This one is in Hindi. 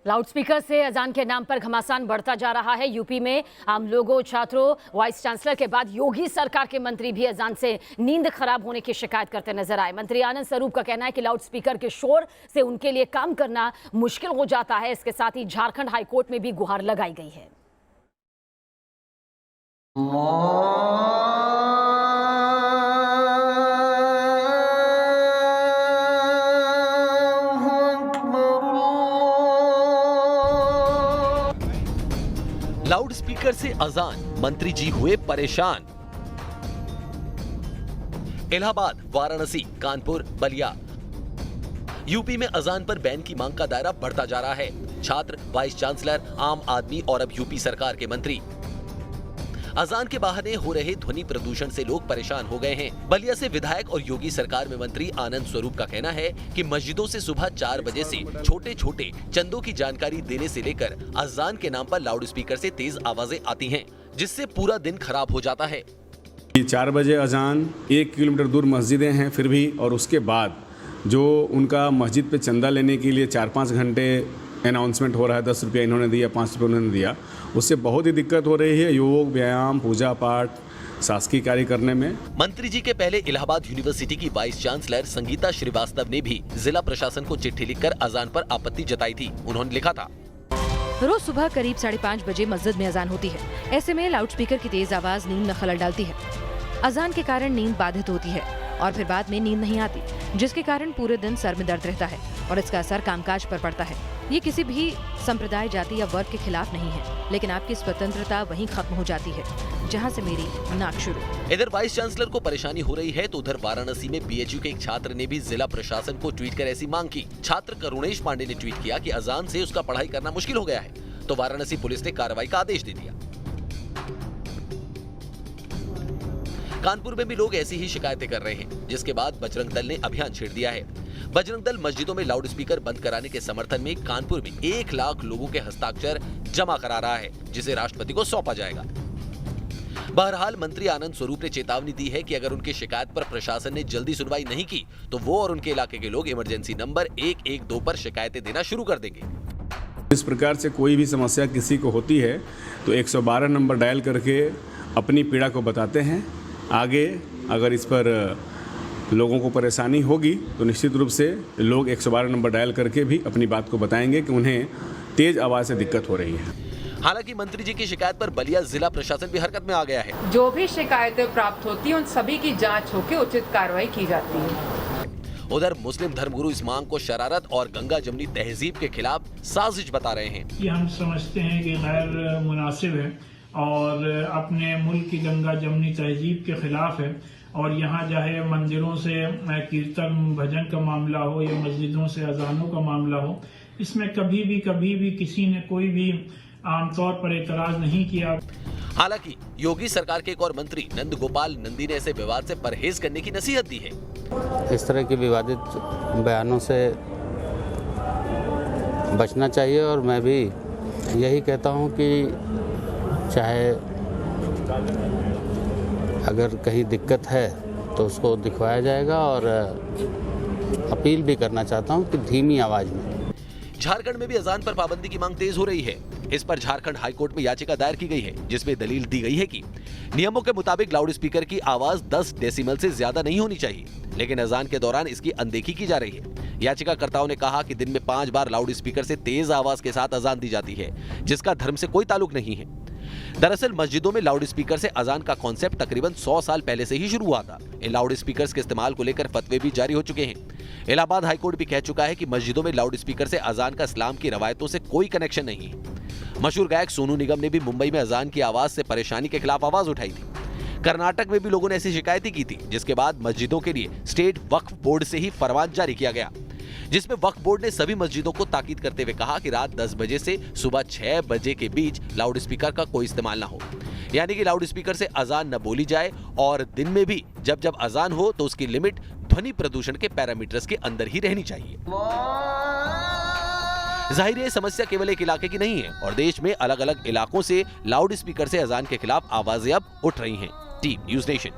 लाउडस्पीकर से अजान के नाम पर घमासान बढ़ता जा रहा है। यूपी में आम लोगों, छात्रों, वाइस चांसलर के बाद योगी सरकार के मंत्री भी अजान से नींद खराब होने की शिकायत करते नजर आए। मंत्री आनंद स्वरूप का कहना है कि लाउडस्पीकर के शोर से उनके लिए काम करना मुश्किल हो जाता है। इसके साथ ही झारखंड हाईकोर्ट में भी गुहार लगाई गई है। लाउड स्पीकर से अजान, मंत्री जी हुए परेशान। इलाहाबाद, वाराणसी, कानपुर, बलिया, यूपी में अजान पर बैन की मांग का दायरा बढ़ता जा रहा है। छात्र, वाइस चांसलर, आम आदमी और अब यूपी सरकार के मंत्री। अजान के बहाने हो रहे ध्वनि प्रदूषण से लोग परेशान हो गए हैं। बलिया से विधायक और योगी सरकार में मंत्री आनंद स्वरूप का कहना है कि मस्जिदों से सुबह 4 बजे से छोटे छोटे चंदों की जानकारी देने से लेकर अजान के नाम पर लाउडस्पीकर से तेज आवाजें आती हैं, जिससे पूरा दिन खराब हो जाता है। 4 बजे अजान, 1 किलोमीटर दूर मस्जिदें हैं फिर भी, और उसके बाद जो उनका मस्जिद पे चंदा लेने के लिए 4-5 घंटे अनाउंसमेंट हो रहा है, 10 रुपया इन्होंने दिया, 5 रुपये उन्होंने दिया, उससे बहुत ही दिक्कत हो रही है योग, व्यायाम, पूजा पाठ, शासकीय कार्य करने में। मंत्री जी के पहले इलाहाबाद यूनिवर्सिटी की वाइस चांसलर संगीता श्रीवास्तव ने भी जिला प्रशासन को चिट्ठी लिखकर अजान पर आपत्ति जताई थी। उन्होंने लिखा था, रोज सुबह करीब 5:30 बजे मस्जिद में अजान होती है। ऐसे में लाउडस्पीकर की तेज आवाज नींद में खलल डालती है। अजान के कारण नींद बाधित होती है और फिर बाद में नींद नहीं आती, जिसके कारण पूरे दिन सर में दर्द रहता है और इसका असर कामकाज पर पड़ता है। ये किसी भी संप्रदाय, जाति या वर्ग के खिलाफ नहीं है, लेकिन आपकी स्वतंत्रता वहीं खत्म हो जाती है जहां से मेरी नाक शुरू। इधर वाइस चांसलर को परेशानी हो रही है तो उधर वाराणसी में बीएचयू के एक छात्र ने भी जिला प्रशासन को ट्वीट कर ऐसी मांग की। छात्र करुणेश पांडे ने ट्वीट किया कि अजान से उसका पढ़ाई करना मुश्किल हो गया है, तो वाराणसी पुलिस ने कार्रवाई का आदेश दे दिया। कानपुर में भी लोग ऐसी ही शिकायतें कर रहे हैं, जिसके बाद बजरंग दल ने अभियान छेड़ दिया है। बजरंग दल मस्जिदों में लाउडस्पीकर बंद कराने के समर्थन में कानपुर में 1 लाख लोगों के हस्ताक्षर जमा करा रहा है, जिसे राष्ट्रपति को सौंपा जाएगा। बहरहाल मंत्री आनंद स्वरूप ने चेतावनी दी है कि अगर उनकी शिकायत पर प्रशासन ने जल्दी सुनवाई नहीं की तो वो और उनके इलाके के लोग इमरजेंसी नंबर 112 पर शिकायतें देना शुरू कर देंगे। इस प्रकार से कोई भी समस्या किसी को होती है तो 112 नंबर डायल करके अपनी पीड़ा को बताते हैं। आगे अगर इस पर लोगों को परेशानी होगी तो निश्चित रूप से लोग 112 नंबर डायल करके भी अपनी बात को बताएंगे कि उन्हें तेज आवाज से दिक्कत हो रही है। हालांकि मंत्री जी की शिकायत पर बलिया जिला प्रशासन भी हरकत में आ गया है। जो भी शिकायतें प्राप्त होती हैं उन सभी की जांच होकर उचित कार्रवाई की जाती है। उधर मुस्लिम धर्मगुरु इस मांग को शरारत और गंगा जमनी तहजीब के खिलाफ साजिश बता रहे हैं। ये हम समझते हैं कि गैर मुनासिब है और अपने मुल्क की गंगा जमनी तहजीब के खिलाफ है। और यहाँ चाहे मंदिरों से कीर्तन भजन का मामला हो या मस्जिदों से अजानों का मामला हो, इसमें कभी भी किसी ने कोई भी आमतौर पर एतराज नहीं किया। हालांकि योगी सरकार के एक और मंत्री नंद गोपाल नंदी ने ऐसे विवाद से परहेज करने की नसीहत दी है। इस तरह के विवादित बयानों से बचना चाहिए और मैं भी यही कहता हूं कि चाहे अगर कहीं दिक्कत है तो उसको दिखवाया जाएगा और अपील भी करना चाहता हूं कि धीमी आवाज में। झारखंड में भी अजान पर पाबंदी की मांग तेज हो रही है। इस पर झारखंड हाईकोर्ट में याचिका दायर की गई है, जिसमें दलील दी गई है कि नियमों के मुताबिक लाउडस्पीकर की आवाज 10 डेसिबल से ज्यादा नहीं होनी चाहिए, लेकिन अजान के दौरान इसकी अनदेखी की जा रही है। याचिकाकर्ताओं ने कहा कि दिन में 5 बार लाउडस्पीकर से तेज आवाज के साथ अजान दी जाती है, जिसका धर्म से कोई ताल्लुक नहीं है। दरअसल मस्जिदों में लाउडस्पीकर से अजान का कॉन्सेप्ट तकरीबन 100 साल पहले से ही शुरू हुआ था। इन लाउडस्पीकर्स के इस्तेमाल को लेकर फतवे भी जारी हो चुके हैं। इलाहाबाद हाईकोर्ट भी कह चुका है कि मस्जिदों में लाउडस्पीकर से अजान का इस्लाम की रवायतों से कोई कनेक्शन नहीं है। मशहूर गायक सोनू निगम ने भी मुंबई में अजान की आवाज से परेशानी के खिलाफ आवाज उठाई थी। कर्नाटक में भी लोगों ने ऐसी शिकायतें की थी, जिसके बाद मस्जिदों के लिए स्टेट वक्फ बोर्ड से ही फरमान जारी किया गया, जिसमें वक्फ बोर्ड ने सभी मस्जिदों को ताकीद करते हुए कहा कि रात 10 बजे से सुबह 6 बजे के बीच लाउडस्पीकर का कोई इस्तेमाल ना हो, यानी कि लाउडस्पीकर से अजान न बोली जाए और दिन में भी जब अजान हो तो उसकी लिमिट ध्वनि प्रदूषण के पैरामीटर्स के अंदर ही रहनी चाहिए। जाहिर है समस्या केवल एक इलाके की नहीं है और देश में अलग अलग इलाकों से लाउडस्पीकर से अजान के खिलाफ आवाजें अब उठ रही हैं। Team news nation.